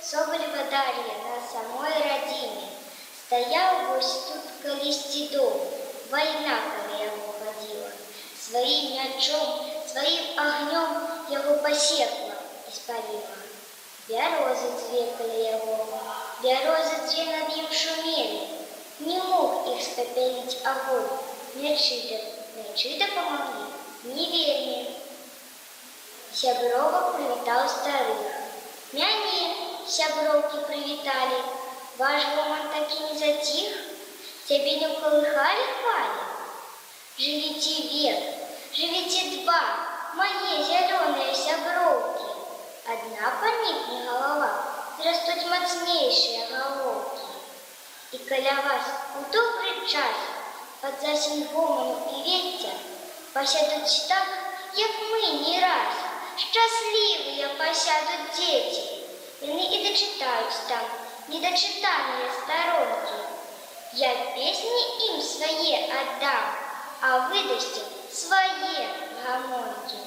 Соболева Дар'я на самой радзіме. Стаяў вось тут каля сцідоў, вайна каля яго хадзіла. Сваім мячом, сваім агнём яго пасекла і спаліла. Бярозы дзве каля яго, бярозы дзве над ім шумелі. Не мог іх спапяліць агонь, мячы дапамаглі не вельмі. Сяброва прывітаў старых. Мяне сяброўкі прывіталі. Ваш гоман такі не затіх? Цябе не ўкалыхалі хвалі? Жывіце век, жывіце два, мае зялёныя сяброўкі. Адна панікне галава, растуць мацнейшыя галоўкі. І каля вас у добры час пад засень гоману і вецця пасядуць так, як мы не раз. Шчаслівыя пасядуць дзеці. Яны і дачытаюць там недачытаныя старонкі. Я песні ім свае аддам, а вы дасце свае гамонкі.